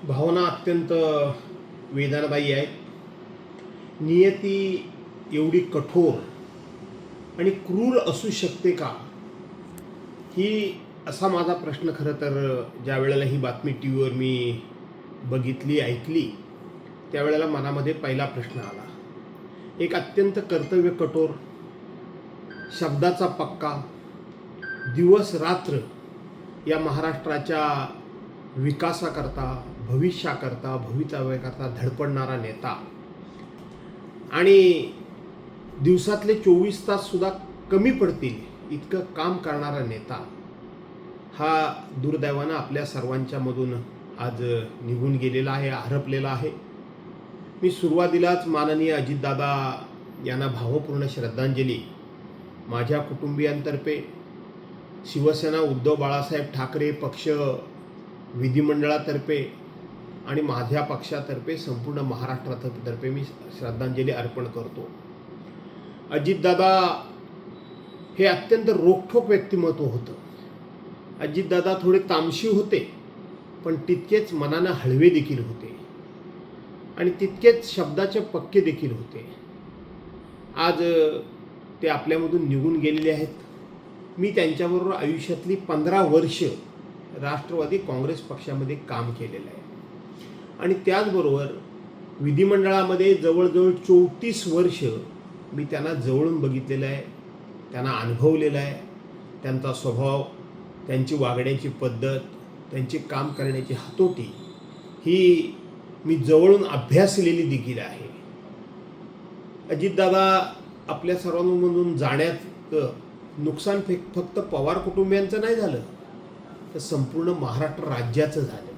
भावना अत्यंत वेदनादायी आहेत. नियती एवढी कठोर आणि क्रूर असू शकते का? ही असा माझा प्रश्न खरं तर ज्या वेळेला ही बातमी टी व्हीवर मी बघितली, ऐकली, त्यावेळेला मनामध्ये पहिला प्रश्न आला. एक अत्यंत कर्तव्य कठोर, शब्दाचा पक्का, दिवस रात्र या महाराष्ट्राच्या विकासाकरता, भविष्याकरता, भवितव्याकरता धडपडणारा नेता आणि दिवसातले 24 तास सुद्धा कमी पडतील इतकं काम करणारा नेता हा दुर्दैवानं आपल्या सर्वांच्या मधून आज निघून गेलेला आहे, हरपलेला आहे. मी सुरुवातीलाच माननीय अजितदादा यांना भावपूर्ण श्रद्धांजली माझ्या कुटुंबियांतर्फे, शिवसेना उद्धव बाळासाहेब ठाकरे पक्ष विधिमंडळातर्फे आणि माझ्या पक्षातर्फे संपूर्ण महाराष्ट्रातर्फे मी श्रद्धांजली अर्पण करतो. अजितदादा हे अत्यंत रोखठोक व्यक्तिमत्व होतं. अजितदादा थोडे तामशी होते, पण तितकेच मनानं हळवे देखील होते आणि तितकेच शब्दाचे पक्के देखील होते. आज ते आपल्यामधून निघून गेलेले आहेत. मी त्यांच्याबरोबर आयुष्यातली 15 वर्ष राष्ट्रवादी काँग्रेस पक्षामध्ये काम केलेलं आहे आणि त्याचबरोबर विधिमंडळामध्ये जवळजवळ 34 वर्ष मी त्यांना जवळून बघितलेलं आहे, त्यांना अनुभवलेलं आहे. त्यांचा स्वभाव, त्यांची वागण्याची पद्धत, त्यांची काम करण्याची हातोटी ही मी जवळून अभ्यासलेली देखील आहे. अजितदादा आपल्या सर्वांमधून जाण्यात नुकसान फक्त पवार कुटुंबियांचं नाही झालं, तर संपूर्ण महाराष्ट्र राज्याचं झालं.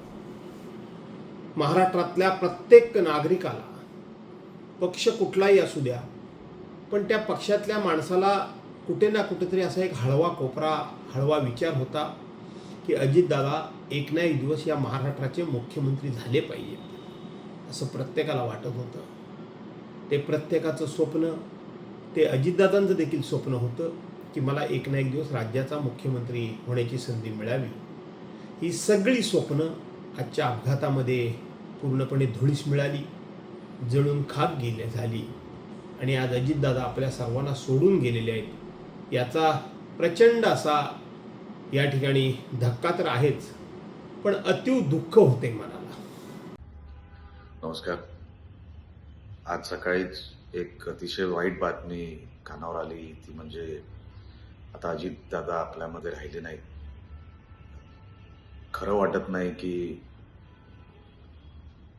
महाराष्ट्रातल्या प्रत्येक नागरिकाला, पक्ष कुठलाही असू द्या, पण त्या पक्षातल्या माणसाला कुठे ना कुठेतरी असा एक हळवा कोपरा, हळवा विचार होता की अजितदादा एक ना एक दिवस या महाराष्ट्राचे मुख्यमंत्री झाले पाहिजेत, असं प्रत्येकाला वाटत होतं. ते प्रत्येकाचं स्वप्न, ते अजितदादांचं देखील स्वप्न होतं की मला एक ना एक दिवस राज्याचा मुख्यमंत्री होण्याची संधी मिळावी. ही सगळी स्वप्न आजच्या अपघातामध्ये पूर्णपणे धुळीस मिळाली, जळून खाक झाली आणि आज अजितदादा आपल्या सर्वांना सोडून गेलेले आहेत. याचा प्रचंड असा या ठिकाणी धक्का तर आहेच, पण अतीव दुःख होते मनाला. नमस्कार. आज सकाळीच एक अतिशय वाईट बातमी कानावर आली, ती म्हणजे आता अजितदादा आपल्यामध्ये राहिले नाहीत. खरं वाटत नाही की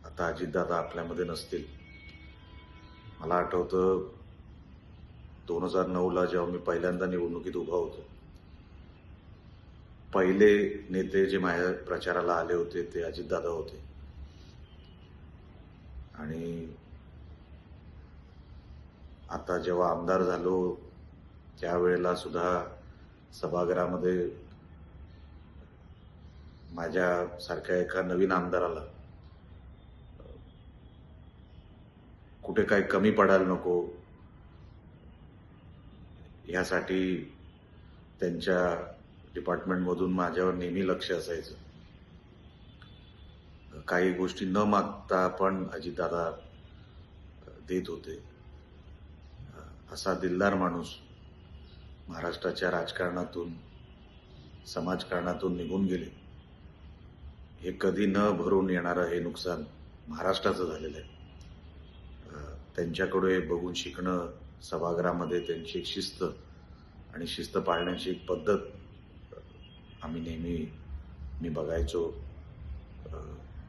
आता अजितदादा आपल्यामध्ये नसतील. मला आठवतं 2009ला जेव्हा मी पहिल्यांदा निवडणुकीत उभा होतो, पहिले नेते जे माझ्या प्रचाराला आले होते ते अजितदादा होते आणि आता जेव्हा आमदार झालो त्यावेळेला सुद्धा सभागृहामध्ये माझ्यासारख्या एका नवीन आमदाराला कुठे काही कमी पडायला नको यासाठी त्यांच्या डिपार्टमेंटमधून माझ्यावर नेहमी लक्ष असायचं. काही गोष्टी न मागता पण अजितदादा देत होते. असा दिलदार माणूस महाराष्ट्राच्या राजकारणातून, समाजकारणातून निघून गेले. हे कधी न भरून येणारं हे नुकसान महाराष्ट्राचं झालेलं आहे. त्यांच्याकडे बघून शिकणं, सभागृहामध्ये त्यांची एक शिस्त आणि शिस्त पाळण्याची एक पद्धत आम्ही मी बघायचो.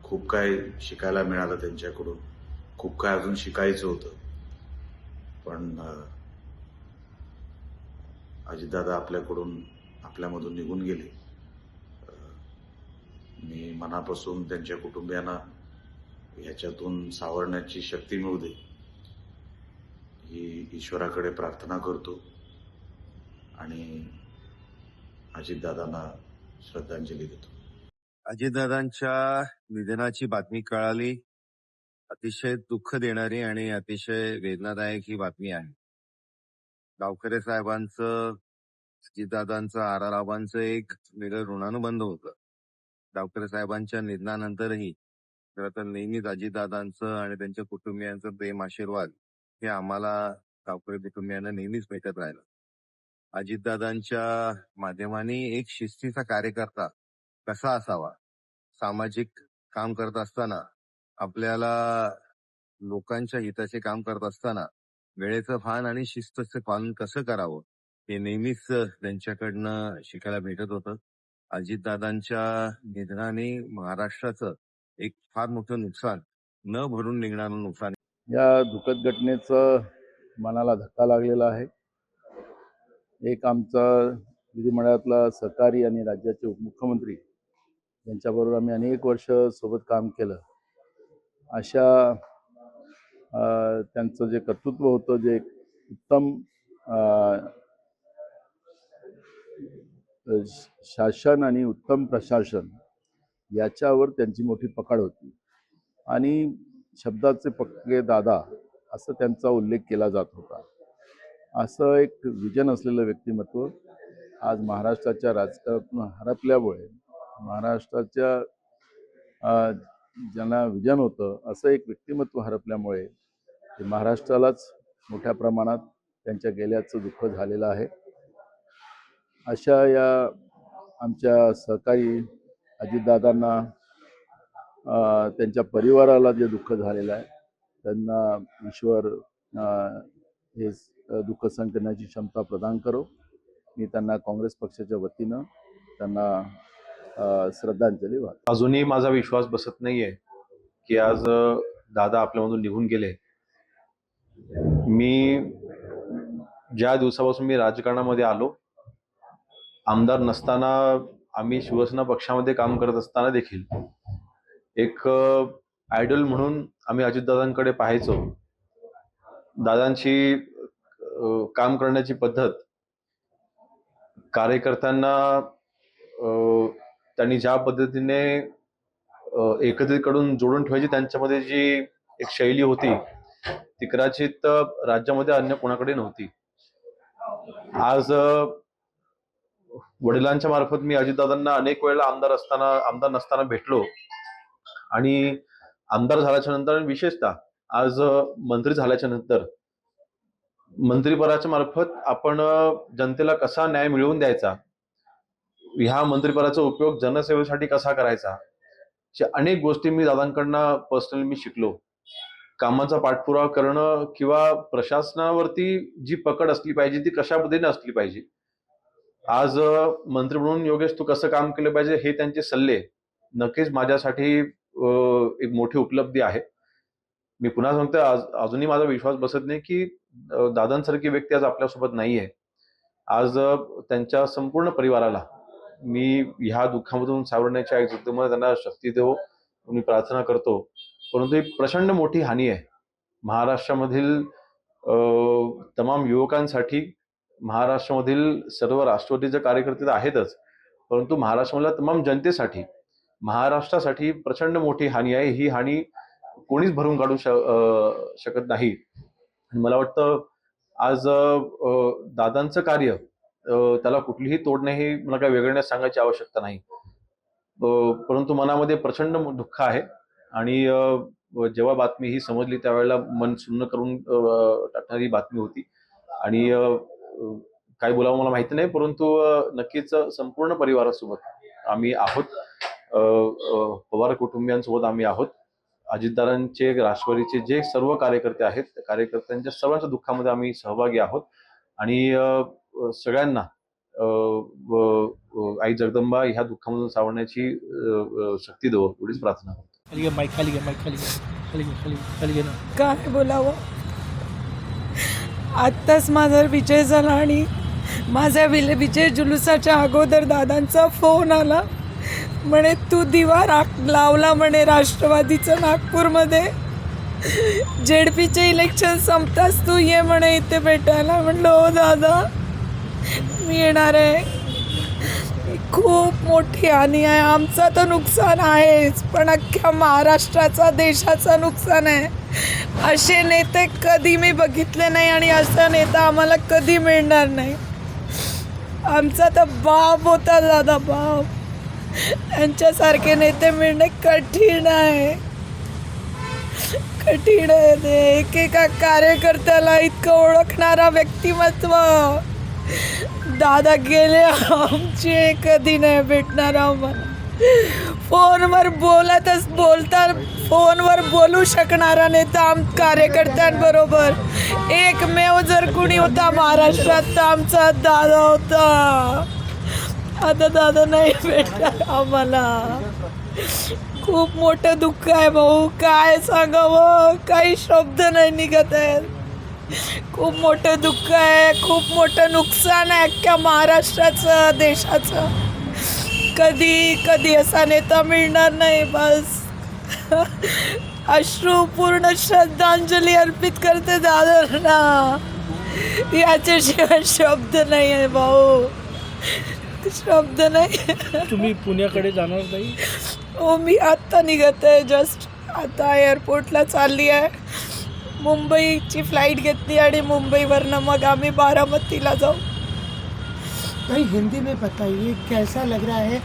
खूप काय शिकायला मिळालं त्यांच्याकडून, खूप काय अजून शिकायचं होतं. पण अजितदादा आपल्यामधून निघून गेले. मी मनापासून त्यांच्या कुटुंबियांना ह्याच्यातून सावरण्याची शक्ती मिळू दे ही ईश्वराकडे प्रार्थना करतो आणि अजितदादांना श्रद्धांजली देतो. अजितदादांच्या निधनाची बातमी कळाली. अतिशय दुःख देणारी आणि अतिशय वेदनादायक ही बातमी आहे. गावकरे साहेबांचं, अजितदादांचं, आबांचं एक वेगळं ऋणानुबंध होतं. गावकरे साहेबांच्या निधनानंतरही खरं तर नेहमीच अजितदादांचं आणि त्यांच्या कुटुंबियांचं प्रेम आशीर्वाद हे आम्हाला गावकरी कुटुंबियांना नेहमीच भेटत राहिलं. अजितदादांच्या माध्यमाने एक शिस्तीचा कार्यकर्ता कसा असावा, सामाजिक काम करत असताना आपल्याला लोकांच्या हिताचे काम करत असताना वेळेचं भान आणि शिस्तचं पालन कसं करावं हे नेहमीच त्यांच्याकडनं शिकायला भेटत होतं. अजितदादांच्या निधनाने महाराष्ट्राचं एक फार मोठं नुकसान, न भरून निघणारं नुकसान या दुःखद घटनेचं मनाला धक्का लागलेला आहे. एक आमचा विधिमंडळातला सहकारी आणि राज्याचे उपमुख्यमंत्री यांच्याबरोबर आम्ही अनेक वर्ष सोबत काम केलं. अशा त्यांचं जे कर्तृत्व होतं, जे उत्तम शासन आणि उत्तम प्रशासन याच्यावर त्यांची मोठी पकड होती आणि शब्दाचे पक्के दादा असं त्यांचा उल्लेख केला जात होता. असं एक विजन असलेलं व्यक्तिमत्व आज महाराष्ट्राच्या राजकारणातून हरपल्यामुळे, महाराष्ट्राच्या ज्यांना विजन होतं असं एक व्यक्तिमत्व हरपल्यामुळे महाराष्ट्रालाच मोठ्या प्रमाणात त्यांच्या गेल्याचं दुःख झालेलं आहे. अशा या आमच्या सहकारी अजितदादांना, त्यांच्या परिवाराला जे दुःख झालेलं आहे त्यांना ईश्वर हे दुःख सहन करण्याची क्षमता प्रदान करो. मी त्यांना काँग्रेस पक्षाच्या वतीनं त्यांना श्रद्धांजली वाहतो. अजूनही माझा विश्वास बसत नाहीये की आज दादा आपल्यामधून निघून गेले. मी ज्या दिवसापासून मी राजकारणामध्ये आलो, आमदार नसताना आम्ही शिवसेना पक्षामध्ये काम करत असताना देखील एक आयडल म्हणून आम्ही अजितदादांकडे पाहायचो. दादांची काम करण्याची पद्धत, कार्यकर्त्यांना त्यांनी ज्या पद्धतीने एकत्रितकडून जोडून ठेवायची त्यांच्यामध्ये जी एक शैली होती ती कदाचित राज्यामध्ये अन्य कोणाकडे नव्हती. आज वडिलांच्या मार्फत मी अजितदादांना अनेक वेळेला आमदार नसताना भेटलो आणि आमदार झाल्याच्या नंतर आणि विशेषतः आज मंत्री झाल्याच्या नंतर मंत्रिपदाच्या मार्फत आपण जनतेला कसा न्याय मिळवून द्यायचा, ह्या मंत्रिपदाचा उपयोग जनसेवेसाठी कसा करायचा, अनेक गोष्टी मी दादांकडनं पर्सनली मी शिकलो. कामाचा पाठपुरावा करणं किंवा प्रशासनावरती जी पकड असली पाहिजे ती कशा पद्धतीने असली पाहिजे. आज मंत्री म्हणून योगेश तू कसं काम केलं पाहिजे हे त्यांचे सल्ले नक्कीच माझ्यासाठी एक मोठी उपलब्धी आहे. मी पुन्हा सांगतो, अजूनही माझा विश्वास बसत नाही की दादांसारखी व्यक्ती आज आपल्यासोबत नाहीये. आज त्यांच्या संपूर्ण परिवाराला मी ह्या दुःखामधून सावरण्याच्या युक्तीमध्ये त्यांना शक्ती देव मी प्रार्थना करतो. परंतु ही प्रचंड मोठी हानी आहे महाराष्ट्रामधील तमाम युवकांसाठी. महाराष्ट्रामधील सर्व राष्ट्रवादीचे कार्यकर्ते तर आहेतच, परंतु महाराष्ट्रामधल्या तमाम जनतेसाठी, महाराष्ट्रासाठी प्रचंड मोठी हानी आहे. ही हानी कोणीच भरून काढू शकत नाही. मला वाटतं आज दादांचं कार्य, त्याला कुठलीही तोड नाही, मला काही वेगळ्याने सांगायची आवश्यकता नाही. परंतु मनामध्ये प्रचंड दुःख आहे आणि जेव्हा बातमी ही समजली त्यावेळेला मन सुन्न करून टाकणारी बातमी होती आणि काय बोलावं मला माहिती नाही, परंतु नक्कीच संपूर्ण परिवारासोबत आम्ही आहोत, पवार कुटुंबियांसोबत आम्ही आहोत. अजितदादांचे, राष्ट्रवादीचे जे सर्व कार्यकर्ते आहेत त्या कार्यकर्त्यांच्या सर्वांच्या दुःखामध्ये आम्ही सहभागी आहोत आणि सगळ्यांना आई जगदंबा ह्या दुःखामधून सावरण्याची शक्ती देवो एवढीच प्रार्थना करतो. काय बोलावं, आत्ताच माझा विजय झाला आणि माझ्या विजय जुलूसाच्या अगोदर दादांचा फोन आला, म्हणे तू दिवा लावला म्हणे राष्ट्रवादीचं नागपूरमध्ये, जेडपीचे इलेक्शन संपताच तू ये म्हणे इथे भेटायला. म्हणलं हो दादा मी येणार आहे. खूप मोठी हानी आहे. आमचं तर नुकसान आहेच, पण अख्ख्या महाराष्ट्राचा, देशाचा नुकसान आहे. असे नेते कधी मी बघितले नाही आणि असा नेता आम्हाला कधी मिळणार नाही. आमचा तर बाप होता दादा, बाप. यांच्यासारखे नेते मिळणे कठीण आहे. कठीण आहे ते. एकेका कार्यकर्त्याला इतकं ओळखणारा व्यक्तिमत्व. दादा गेले आमचे, कधी नाही भेटणार आम्हाला. फोनवर फोनवर बोलू शकणारा नेता कार्यकर्त्यांबरोबर एकमेव जर कुणी होता महाराष्ट्रात तर आमचा दादा होता. आता दादा नाही भेटणार आम्हाला. खूप मोठं दुःख आहे भाऊ, काय सांगावं, काही शब्द नाही निघत आहेत. खूप मोठं दुःख आहे, खूप मोठं नुकसान आहे अख्ख्या महाराष्ट्राचं, देशाचं. कधी असा नेता मिळणार नाही. बस अश्रूपूर्ण श्रद्धांजली अर्पित करते दादांना. याच्याशिवाय शब्द नाही आहे भाऊ, शब्द नाही. तुम्ही पुण्याकडे जाणार नाही? हो, मी आत्ता निघत आहे. जस्ट आता एअरपोर्टला चालली आहे. मुंबईची फ्लाईट घेतली आणि मुंबईवरनं मग आम्ही बारामतीला जाऊ. भाई हिंदी में बताइए कैसा लग रहा है